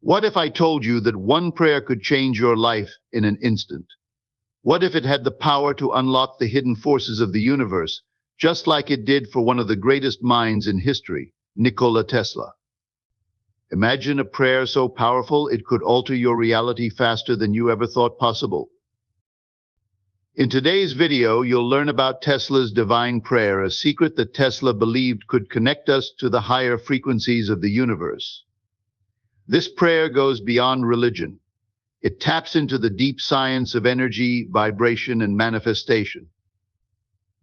What if I told you that one prayer could change your life in an instant? What if it had the power to unlock the hidden forces of the universe, just like it did for one of the greatest minds in history, Nikola Tesla? Imagine a prayer so powerful it could alter your reality faster than you ever thought possible. In today's video, you'll learn about Tesla's divine prayer, a secret that Tesla believed could connect us to the higher frequencies of the universe. This prayer goes beyond religion. It taps into the deep science of energy, vibration, and manifestation.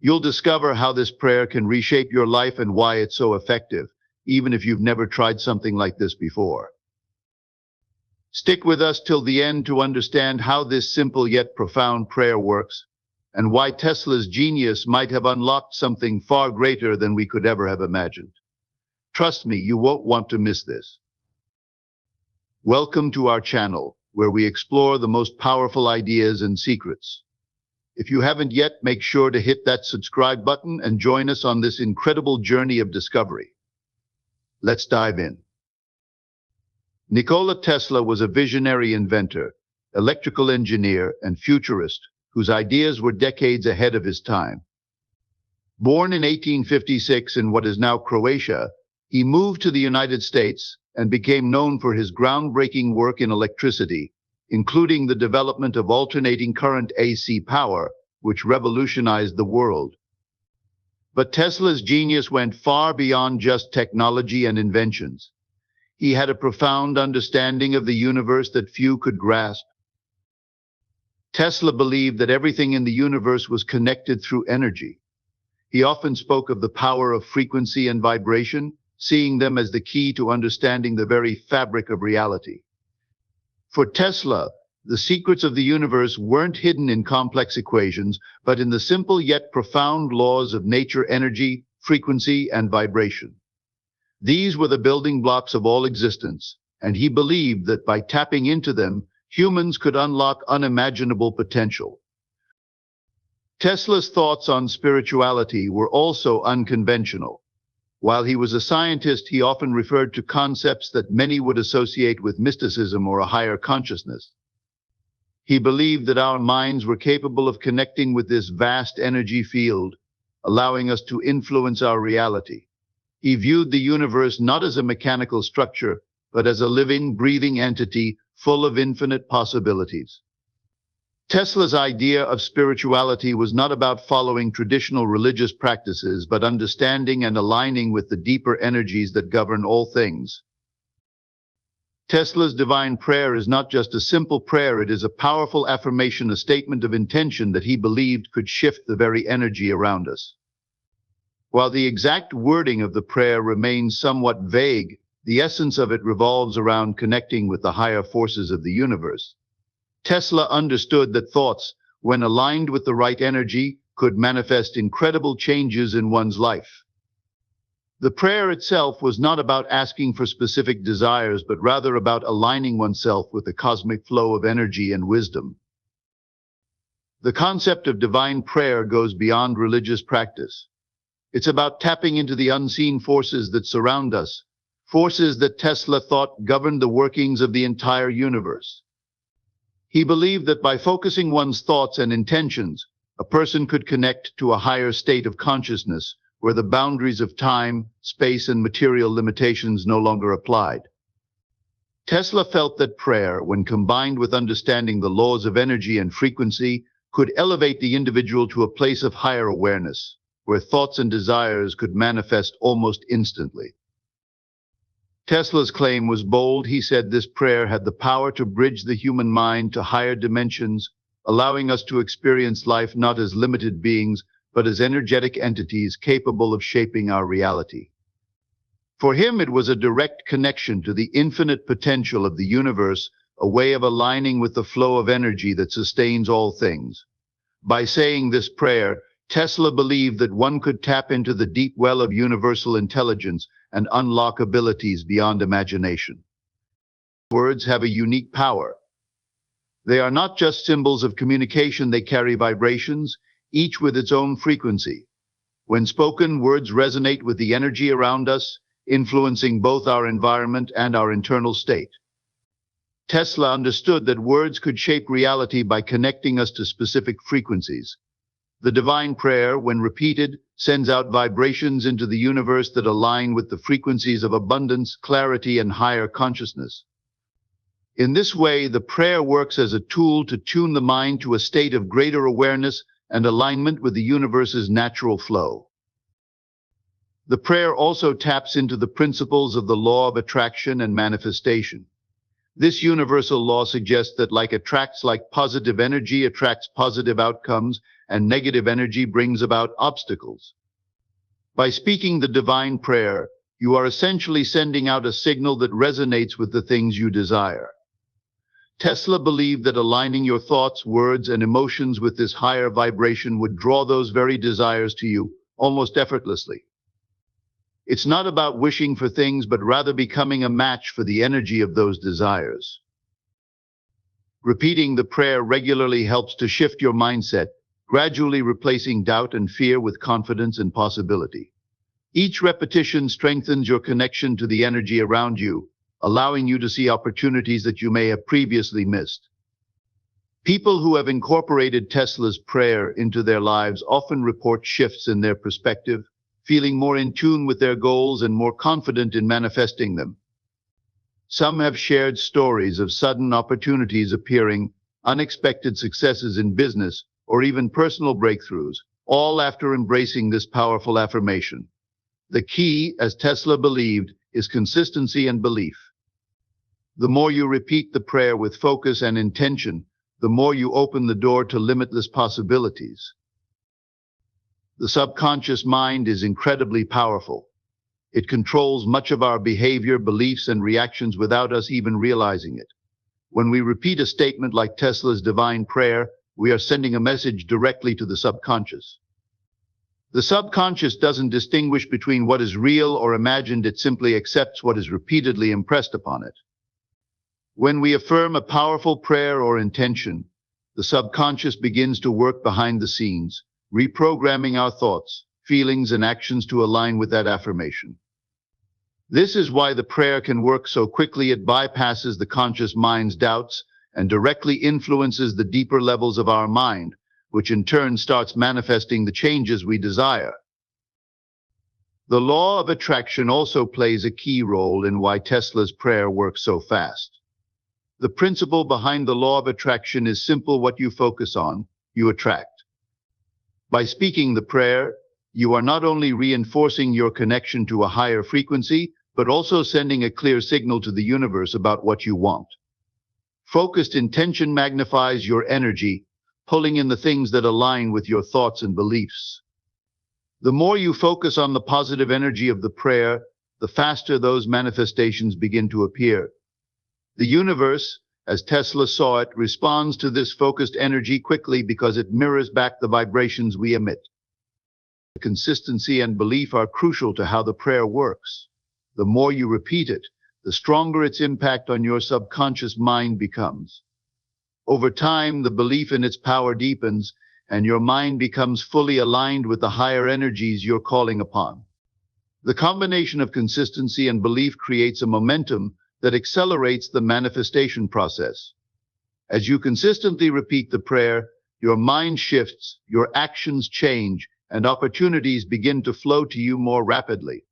You'll discover how this prayer can reshape your life and why it's so effective, even if you've never tried something like this before. Stick with us till the end to understand how this simple yet profound prayer works, and why Tesla's genius might have unlocked something far greater than we could ever have imagined. Trust me, you won't want to miss this. Welcome to our channel, where we explore the most powerful ideas and secrets. If you haven't yet, make sure to hit that subscribe button and join us on this incredible journey of discovery. Let's dive in. Nikola Tesla was a visionary inventor, electrical engineer, and futurist whose ideas were decades ahead of his time. Born in 1856 in what is now Croatia, he moved to the United States and became known for his groundbreaking work in electricity, including the development of alternating current AC power, which revolutionized the world. But Tesla's genius went far beyond just technology and inventions. He had a profound understanding of the universe that few could grasp. Tesla believed that everything in the universe was connected through energy. He often spoke of the power of frequency and vibration, seeing them as the key to understanding the very fabric of reality. For Tesla, the secrets of the universe weren't hidden in complex equations, but in the simple yet profound laws of nature, energy, frequency, and vibration. These were the building blocks of all existence, and he believed that by tapping into them, humans could unlock unimaginable potential. Tesla's thoughts on spirituality were also unconventional. While he was a scientist, he often referred to concepts that many would associate with mysticism or a higher consciousness. He believed that our minds were capable of connecting with this vast energy field, allowing us to influence our reality. He viewed the universe not as a mechanical structure, but as a living, breathing entity full of infinite possibilities. Tesla's idea of spirituality was not about following traditional religious practices, but understanding and aligning with the deeper energies that govern all things. Tesla's divine prayer is not just a simple prayer, it is a powerful affirmation, a statement of intention that he believed could shift the very energy around us. While the exact wording of the prayer remains somewhat vague, the essence of it revolves around connecting with the higher forces of the universe. Tesla understood that thoughts, when aligned with the right energy, could manifest incredible changes in one's life. The prayer itself was not about asking for specific desires, but rather about aligning oneself with the cosmic flow of energy and wisdom. The concept of divine prayer goes beyond religious practice. It's about tapping into the unseen forces that surround us, forces that Tesla thought governed the workings of the entire universe. He believed that by focusing one's thoughts and intentions, a person could connect to a higher state of consciousness, where the boundaries of time, space, and material limitations no longer applied. Tesla felt that prayer, when combined with understanding the laws of energy and frequency, could elevate the individual to a place of higher awareness, where thoughts and desires could manifest almost instantly. Tesla's claim was bold. He said this prayer had the power to bridge the human mind to higher dimensions, allowing us to experience life not as limited beings, but as energetic entities capable of shaping our reality. For him, it was a direct connection to the infinite potential of the universe, a way of aligning with the flow of energy that sustains all things. By saying this prayer, Tesla believed that one could tap into the deep well of universal intelligence and unlock abilities beyond imagination. Words have a unique power. They are not just symbols of communication, they carry vibrations, each with its own frequency. When spoken, words resonate with the energy around us, influencing both our environment and our internal state. Tesla understood that words could shape reality by connecting us to specific frequencies. The divine prayer, when repeated, sends out vibrations into the universe that align with the frequencies of abundance, clarity, and higher consciousness. In this way, the prayer works as a tool to tune the mind to a state of greater awareness and alignment with the universe's natural flow. The prayer also taps into the principles of the law of attraction and manifestation. This universal law suggests that positive energy attracts positive outcomes, and negative energy brings about obstacles. By speaking the divine prayer, you are essentially sending out a signal that resonates with the things you desire. Tesla believed that aligning your thoughts, words, and emotions with this higher vibration would draw those very desires to you, almost effortlessly. It's not about wishing for things, but rather becoming a match for the energy of those desires. Repeating the prayer regularly helps to shift your mindset, gradually replacing doubt and fear with confidence and possibility. Each repetition strengthens your connection to the energy around you, allowing you to see opportunities that you may have previously missed. People who have incorporated Tesla's prayer into their lives often report shifts in their perspective, feeling more in tune with their goals and more confident in manifesting them. Some have shared stories of sudden opportunities appearing, unexpected successes in business, or even personal breakthroughs, all after embracing this powerful affirmation. The key, as Tesla believed, is consistency and belief. The more you repeat the prayer with focus and intention, the more you open the door to limitless possibilities. The subconscious mind is incredibly powerful. It controls much of our behavior, beliefs, and reactions without us even realizing it. When we repeat a statement like Tesla's divine prayer, we are sending a message directly to the subconscious. The subconscious doesn't distinguish between what is real or imagined, it simply accepts what is repeatedly impressed upon it. When we affirm a powerful prayer or intention, the subconscious begins to work behind the scenes, reprogramming our thoughts, feelings, and actions to align with that affirmation. This is why the prayer can work so quickly. It bypasses the conscious mind's doubts and directly influences the deeper levels of our mind, which in turn starts manifesting the changes we desire. The law of attraction also plays a key role in why Tesla's prayer works so fast. The principle behind the law of attraction is simple: what you focus on, you attract. By speaking the prayer, you are not only reinforcing your connection to a higher frequency, but also sending a clear signal to the universe about what you want. Focused intention magnifies your energy, pulling in the things that align with your thoughts and beliefs. The more you focus on the positive energy of the prayer, the faster those manifestations begin to appear. The universe, as Tesla saw it, responds to this focused energy quickly because it mirrors back the vibrations we emit. Consistency and belief are crucial to how the prayer works. The more you repeat it, the stronger its impact on your subconscious mind becomes. Over time, the belief in its power deepens, and your mind becomes fully aligned with the higher energies you're calling upon. The combination of consistency and belief creates a momentum that accelerates the manifestation process. As you consistently repeat the prayer, your mind shifts, your actions change, and opportunities begin to flow to you more rapidly.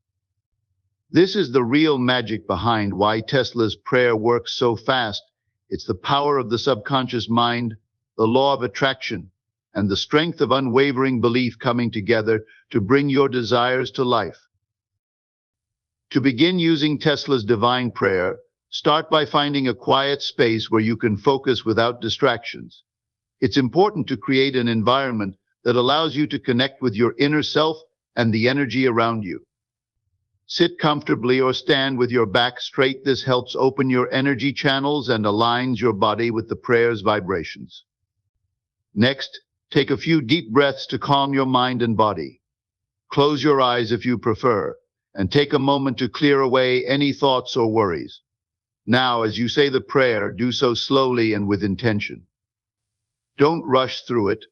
This is the real magic behind why Tesla's prayer works so fast. It's the power of the subconscious mind, the law of attraction, and the strength of unwavering belief coming together to bring your desires to life. To begin using Tesla's divine prayer, start by finding a quiet space where you can focus without distractions. It's important to create an environment that allows you to connect with your inner self and the energy around you. Sit comfortably or stand with your back straight. This helps open your energy channels and aligns your body with the prayer's vibrations. Next, take a few deep breaths to calm your mind and body. Close your eyes if you prefer, and take a moment to clear away any thoughts or worries. Now, as you say the prayer, do so slowly and with intention. Don't rush through it.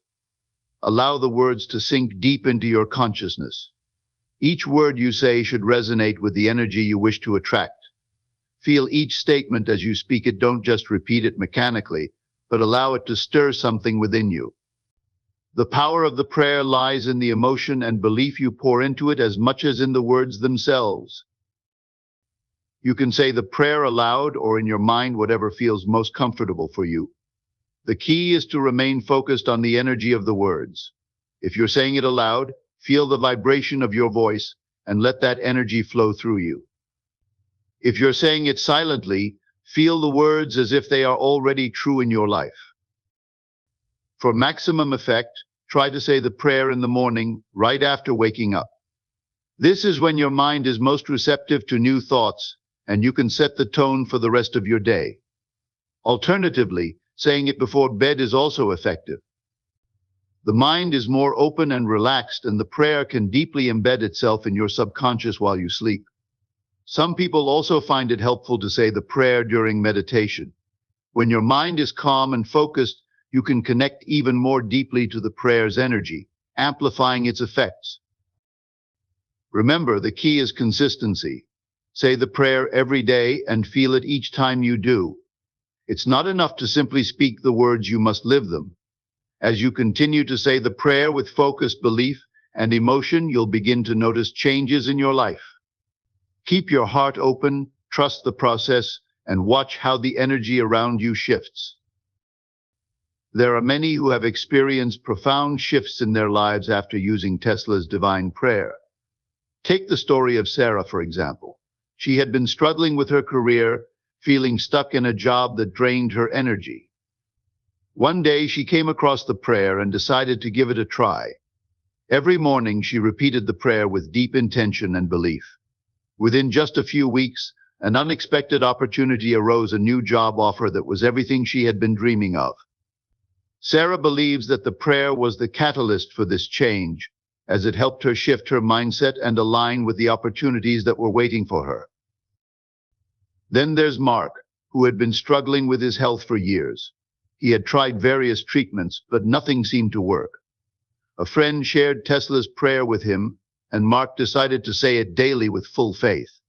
Allow the words to sink deep into your consciousness. Each word you say should resonate with the energy you wish to attract. Feel each statement as you speak it. Don't just repeat it mechanically, but allow it to stir something within you. The power of the prayer lies in the emotion and belief you pour into it as much as in the words themselves. You can say the prayer aloud or in your mind, whatever feels most comfortable for you. The key is to remain focused on the energy of the words. If you're saying it aloud, feel the vibration of your voice and let that energy flow through you. If you're saying it silently, feel the words as if they are already true in your life. For maximum effect, try to say the prayer in the morning, right after waking up. This is when your mind is most receptive to new thoughts, and you can set the tone for the rest of your day. Alternatively, saying it before bed is also effective. The mind is more open and relaxed, and the prayer can deeply embed itself in your subconscious while you sleep. Some people also find it helpful to say the prayer during meditation. When your mind is calm and focused, you can connect even more deeply to the prayer's energy, amplifying its effects. Remember, the key is consistency. Say the prayer every day and feel it each time you do. It's not enough to simply speak the words, you must live them. As you continue to say the prayer with focused belief and emotion, you'll begin to notice changes in your life. Keep your heart open, trust the process, and watch how the energy around you shifts. There are many who have experienced profound shifts in their lives after using Tesla's divine prayer. Take the story of Sarah, for example. She had been struggling with her career, feeling stuck in a job that drained her energy. One day, she came across the prayer and decided to give it a try. Every morning, she repeated the prayer with deep intention and belief. Within just a few weeks, an unexpected opportunity arose, a new job offer that was everything she had been dreaming of. Sarah believes that the prayer was the catalyst for this change, as it helped her shift her mindset and align with the opportunities that were waiting for her. Then there's Mark, who had been struggling with his health for years. He had tried various treatments, but nothing seemed to work. A friend shared Tesla's prayer with him, and Mark decided to say it daily with full faith.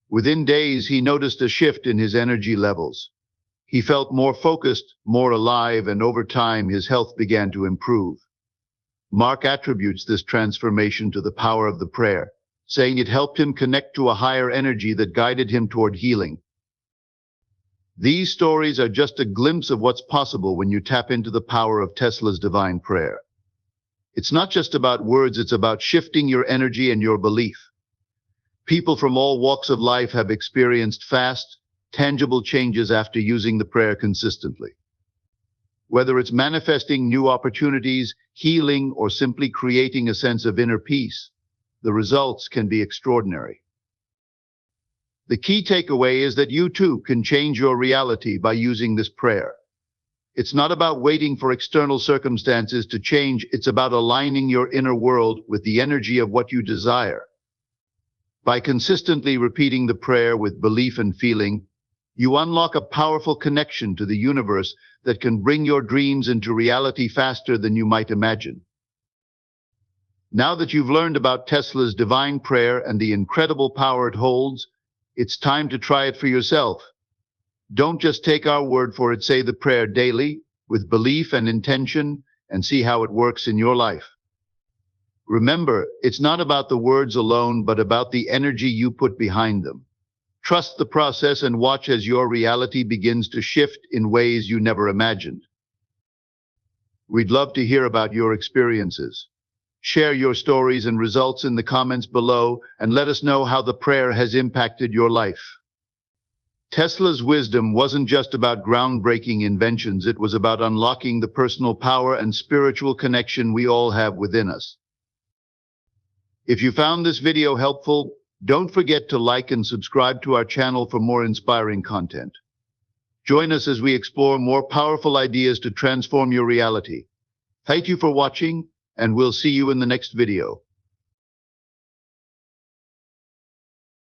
Within days, he noticed a shift in his energy levels. He felt more focused, more alive, and over time, his health began to improve. Mark attributes this transformation to the power of the prayer, saying it helped him connect to a higher energy that guided him toward healing. These stories are just a glimpse of what's possible when you tap into the power of Tesla's divine prayer. It's not just about words, it's about shifting your energy and your belief. People from all walks of life have experienced fast, tangible changes after using the prayer consistently. Whether it's manifesting new opportunities, healing, or simply creating a sense of inner peace, the results can be extraordinary. The key takeaway is that you too can change your reality by using this prayer. It's not about waiting for external circumstances to change, it's about aligning your inner world with the energy of what you desire. By consistently repeating the prayer with belief and feeling, you unlock a powerful connection to the universe that can bring your dreams into reality faster than you might imagine. Now that you've learned about Tesla's divine prayer and the incredible power it holds, it's time to try it for yourself. Don't just take our word for it. Say the prayer daily with belief and intention and see how it works in your life. Remember, it's not about the words alone, but about the energy you put behind them. Trust the process and watch as your reality begins to shift in ways you never imagined. We'd love to hear about your experiences. Share your stories and results in the comments below and let us know how the prayer has impacted your life. Tesla's wisdom wasn't just about groundbreaking inventions, it was about unlocking the personal power and spiritual connection we all have within us. If you found this video helpful, don't forget to like and subscribe to our channel for more inspiring content. Join us as we explore more powerful ideas to transform your reality. Thank you for watching, and we'll see you in the next video.